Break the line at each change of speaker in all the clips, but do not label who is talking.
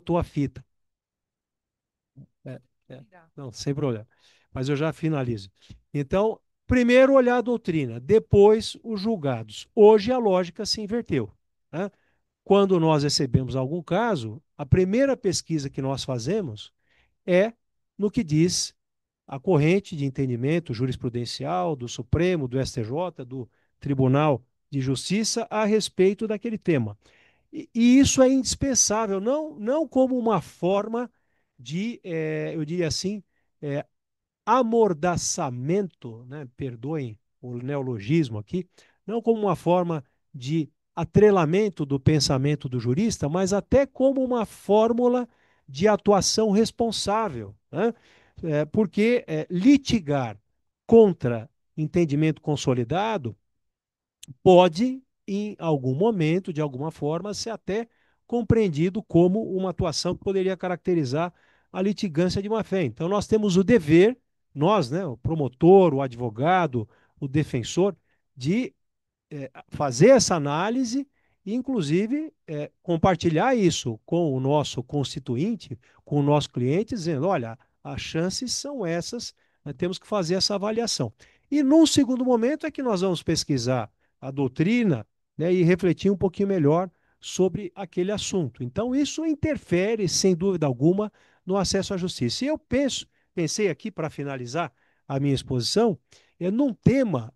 tua fita. É, não, sem problema. Mas eu já finalizo. Então, primeiro olhar a doutrina, depois os julgados. Hoje a lógica se inverteu, né? Quando nós recebemos algum caso, a primeira pesquisa que nós fazemos é no que diz a corrente de entendimento jurisprudencial do Supremo, do STJ, do Tribunal de Justiça a respeito daquele tema. E isso é indispensável, não como uma forma de, eu diria assim, é, amordaçamento, né? Perdoem o neologismo aqui, não como uma forma de atrelamento do pensamento do jurista, mas até como uma fórmula de atuação responsável, né? Porque litigar contra entendimento consolidado pode, em algum momento, de alguma forma, ser até compreendido como uma atuação que poderia caracterizar a litigância de má-fé. Então, nós temos o dever, nós, né, o promotor, o advogado, o defensor, de fazer essa análise e, inclusive, compartilhar isso com o nosso constituinte, com o nosso cliente, dizendo: olha, as chances são essas, nós temos que fazer essa avaliação. E, num segundo momento, é que nós vamos pesquisar a doutrina, né, e refletir um pouquinho melhor sobre aquele assunto. Então, isso interfere, sem dúvida alguma, no acesso à justiça. E eu pensei aqui, para finalizar a minha exposição, num tema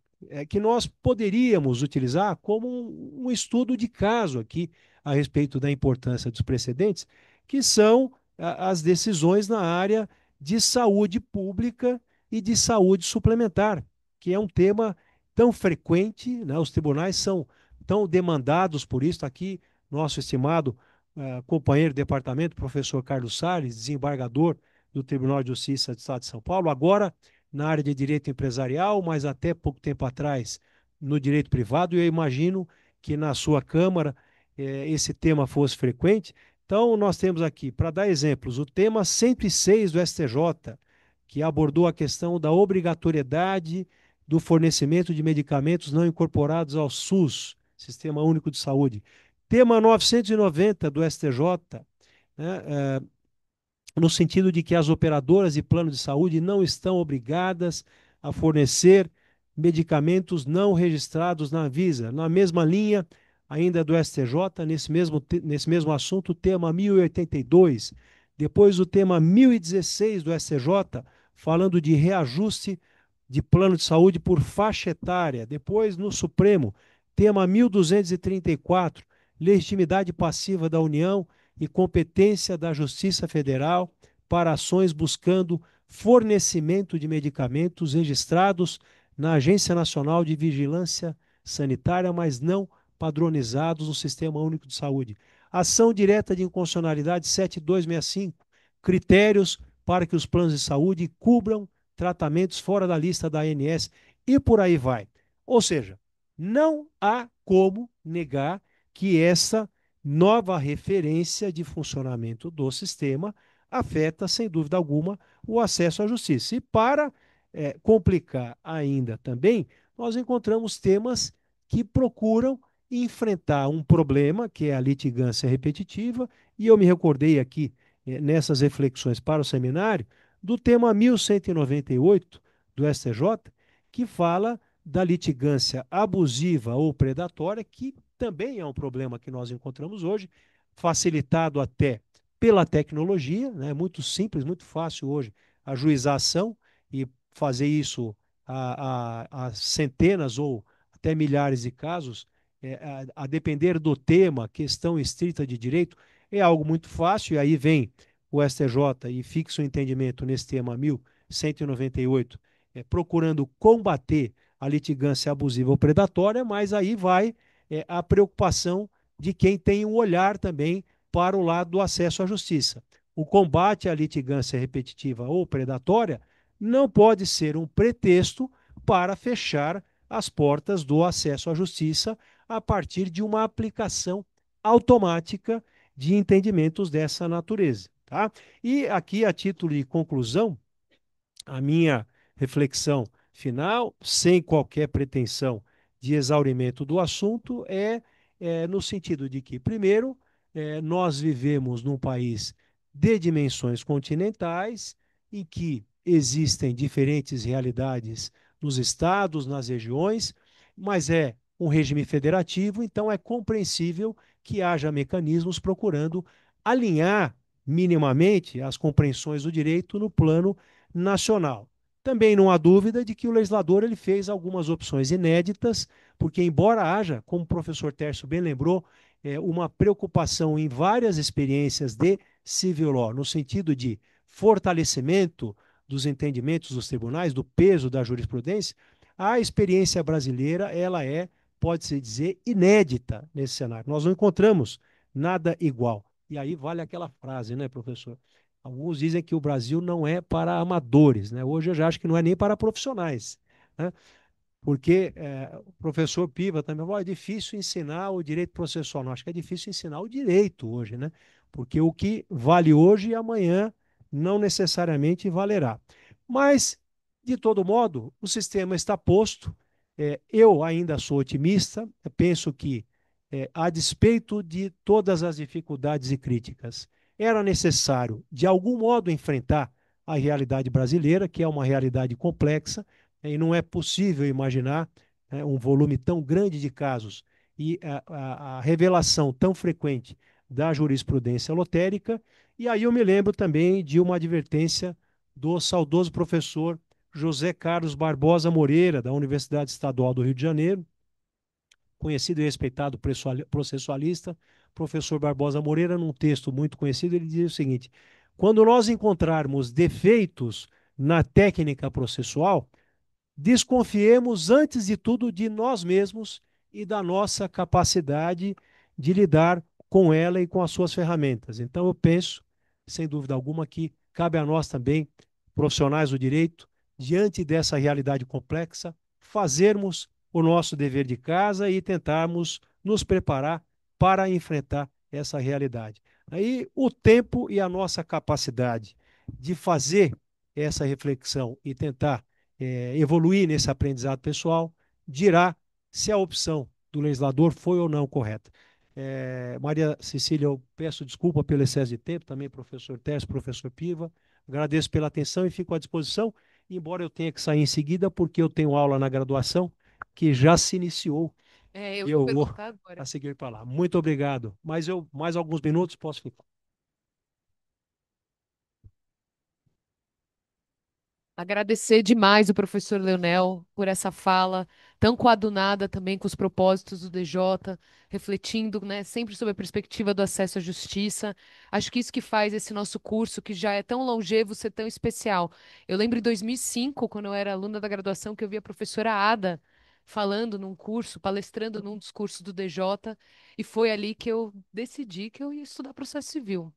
que nós poderíamos utilizar como um estudo de caso aqui a respeito da importância dos precedentes, que são as decisões na área de saúde pública e de saúde suplementar, que é um tema tão frequente, né? Os tribunais são tão demandados por isso. Aqui, nosso estimado companheiro de departamento, professor Carlos Salles, desembargador do Tribunal de Justiça do Estado de São Paulo, agora na área de direito empresarial, mas até pouco tempo atrás no direito privado, e eu imagino que na sua Câmara esse tema fosse frequente. Então, nós temos aqui, para dar exemplos, o tema 106 do STJ, que abordou a questão da obrigatoriedade do fornecimento de medicamentos não incorporados ao SUS, Sistema Único de Saúde. Tema 990 do STJ, né, no sentido de que as operadoras de plano de saúde não estão obrigadas a fornecer medicamentos não registrados na Anvisa. Na mesma linha, ainda do STJ, nesse mesmo assunto, o tema 1082. Depois, o tema 1016 do STJ, falando de reajuste de plano de saúde por faixa etária. Depois, no Supremo, tema 1234, legitimidade passiva da União e competência da Justiça Federal para ações buscando fornecimento de medicamentos registrados na Agência Nacional de Vigilância Sanitária, mas não padronizados no Sistema Único de Saúde. Ação direta de inconstitucionalidade 7265, critérios para que os planos de saúde cubram tratamentos fora da lista da ANS e por aí vai. Ou seja, não há como negar que essa nova referência de funcionamento do sistema afeta, sem dúvida alguma, o acesso à justiça. E para complicar ainda também, nós encontramos temas que procuram enfrentar um problema, que é a litigância repetitiva, e eu me recordei aqui, nessas reflexões para o seminário, do tema 1198 do STJ, que fala da litigância abusiva ou predatória, que também é um problema que nós encontramos hoje, facilitado até pela tecnologia, né? É muito simples, muito fácil hoje ajuizar a ação e fazer isso a centenas ou até milhares de casos, a depender do tema, questão estrita de direito, é algo muito fácil, e aí vem o STJ e fixa o entendimento nesse tema 1198, procurando combater a litigância abusiva ou predatória, mas aí vai a preocupação de quem tem um olhar também para o lado do acesso à justiça. O combate à litigância repetitiva ou predatória não pode ser um pretexto para fechar as portas do acesso à justiça a partir de uma aplicação automática de entendimentos dessa natureza. Tá? E aqui, a título de conclusão, a minha reflexão final, sem qualquer pretensão de exaurimento do assunto, é no sentido de que, primeiro, Nós vivemos num país de dimensões continentais, em que existem diferentes realidades nos estados, nas regiões, mas é um regime federativo, então é compreensível que haja mecanismos procurando alinhar minimamente as compreensões do direito no plano nacional. Também não há dúvida de que o legislador ele fez algumas opções inéditas, porque embora haja, como o professor Tércio bem lembrou, uma preocupação em várias experiências de civil law, no sentido de fortalecimento dos entendimentos dos tribunais, do peso da jurisprudência, a experiência brasileira ela é, pode-se dizer, inédita nesse cenário. Nós não encontramos nada igual. E aí vale aquela frase, né, professor? Alguns dizem que o Brasil não é para amadores, né? Hoje eu já acho que não é nem para profissionais, né? Porque o professor Piva também falou, é difícil ensinar o direito processual. Não, acho que é difícil ensinar o direito hoje, né? Porque o que vale hoje e amanhã não necessariamente valerá. Mas, de todo modo, o sistema está posto. Eu ainda sou otimista. Eu penso que, a despeito de todas as dificuldades e críticas, era necessário, de algum modo, enfrentar a realidade brasileira, que é uma realidade complexa, e não é possível imaginar, né, um volume tão grande de casos e a revelação tão frequente da jurisprudência lotérica. E aí eu me lembro também de uma advertência do saudoso professor José Carlos Barbosa Moreira, da Universidade Estadual do Rio de Janeiro, conhecido e respeitado processualista. Professor Barbosa Moreira, num texto muito conhecido, ele diz o seguinte: quando nós encontrarmos defeitos na técnica processual, desconfiemos, antes de tudo, de nós mesmos e da nossa capacidade de lidar com ela e com as suas ferramentas. Então, eu penso, sem dúvida alguma, que cabe a nós também, profissionais do direito, diante dessa realidade complexa, fazermos o nosso dever de casa e tentarmos nos preparar para enfrentar essa realidade. Aí, o tempo e a nossa capacidade de fazer essa reflexão e tentar evoluir nesse aprendizado pessoal, dirá se a opção do legislador foi ou não correta. Maria Cecília, eu peço desculpa pelo excesso de tempo, também professor Tércio, professor Piva, agradeço pela atenção e fico à disposição, embora eu tenha que sair em seguida, porque eu tenho aula na graduação que já se iniciou
Eu
e
ia
eu vou
perguntar agora.
a seguir para lá. Muito obrigado. Mas eu, mais alguns minutos, posso ficar.
Agradecer demais o professor Leonel por essa fala tão coadunada também com os propósitos do DJ, refletindo, né, sempre sobre a perspectiva do acesso à justiça. Acho que isso que faz esse nosso curso, que já é tão longevo, ser tão especial. Eu lembro em 2005, quando eu era aluna da graduação, que eu vi a professora Ada falando num curso, palestrando num dos cursos do DJ, e foi ali que eu decidi que eu ia estudar processo civil.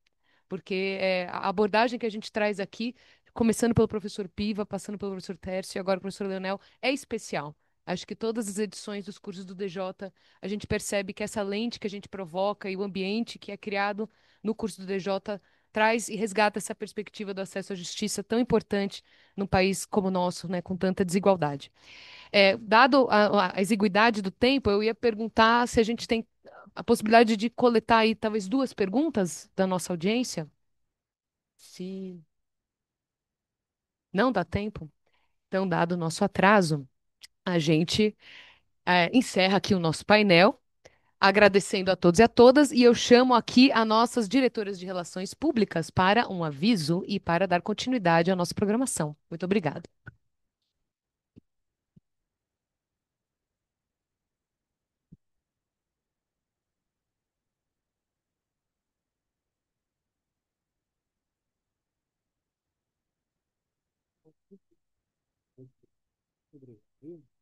Porque a abordagem que a gente traz aqui, começando pelo professor Piva, passando pelo professor Tércio e agora o professor Leonel, é especial. Acho que todas as edições dos cursos do DJ, a gente percebe que essa lente que a gente provoca e o ambiente que é criado no curso do DJ traz e resgata essa perspectiva do acesso à justiça tão importante num país como o nosso, né, com tanta desigualdade. Dado a exiguidade do tempo, eu ia perguntar se a gente tem a possibilidade de coletar aí talvez duas perguntas da nossa audiência. Se não dá tempo, então, dado o nosso atraso, a gente encerra aqui o nosso painel, agradecendo a todos e a todas, e eu chamo aqui as nossas diretoras de relações públicas para um aviso e para dar continuidade à nossa programação. Muito obrigada.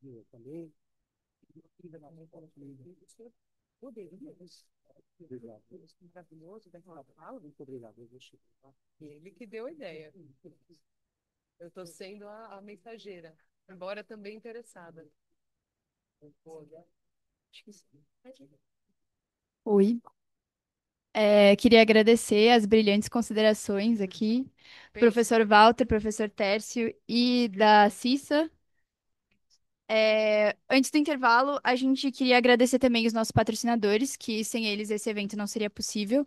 Eu também. Maravilhoso daquela fala. Muito obrigado.
Ele que deu a ideia. Eu estou sendo a mensageira, embora também interessada. Acho que sim.
Oi. Queria agradecer as brilhantes considerações aqui do
Pensa.
professor Walter, professor Tércio e da Cissa. Antes do intervalo, a gente queria agradecer também os nossos patrocinadores, que sem eles esse evento não seria possível,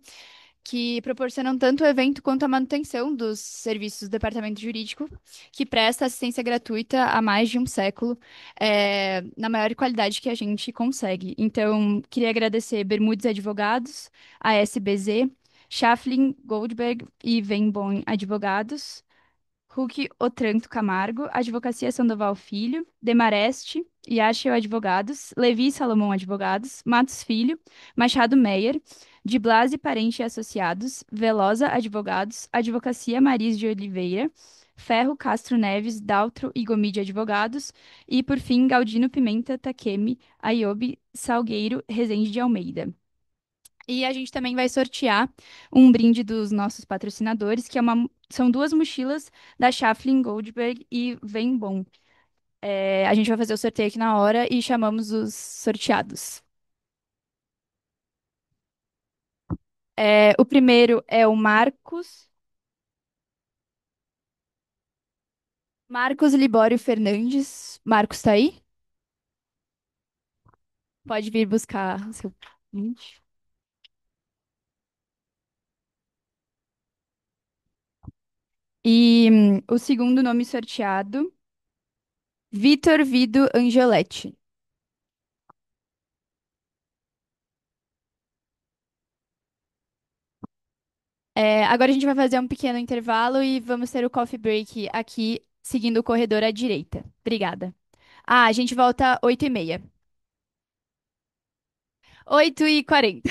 que proporcionam tanto o evento quanto a manutenção dos serviços do departamento jurídico, que presta assistência gratuita há mais de um século, na maior qualidade que a gente consegue. Então, queria agradecer Bermudes Advogados, a SBZ, Schaflin Goldberg e Venbon Advogados. Huck Otranto Camargo, Advocacia Sandoval Filho, Demareste, Yashel Advogados, Levi Salomão Advogados, Matos Filho, Machado Meyer, de Blasi Parente e Associados, Velosa Advogados, Advocacia Maris de Oliveira, Ferro Castro Neves, Daltro e Gomide Advogados, e, por fim, Galdino Pimenta Takemi, Ayobi Salgueiro Rezende de Almeida. E a gente também vai sortear um brinde dos nossos patrocinadores, que são duas mochilas da Schaflin Goldberg e Vem Bom. A gente vai fazer o sorteio aqui na hora e chamamos os sorteados. O primeiro é o Marcos Libório Fernandes. Marcos, tá aí? Pode vir buscar o seu brinde. E o segundo nome sorteado, Vitor Vido Angioletti. Agora a gente vai fazer um pequeno intervalo e vamos ter o coffee break aqui, seguindo o corredor à direita. Obrigada. Ah, a gente volta 8h30. 8h40.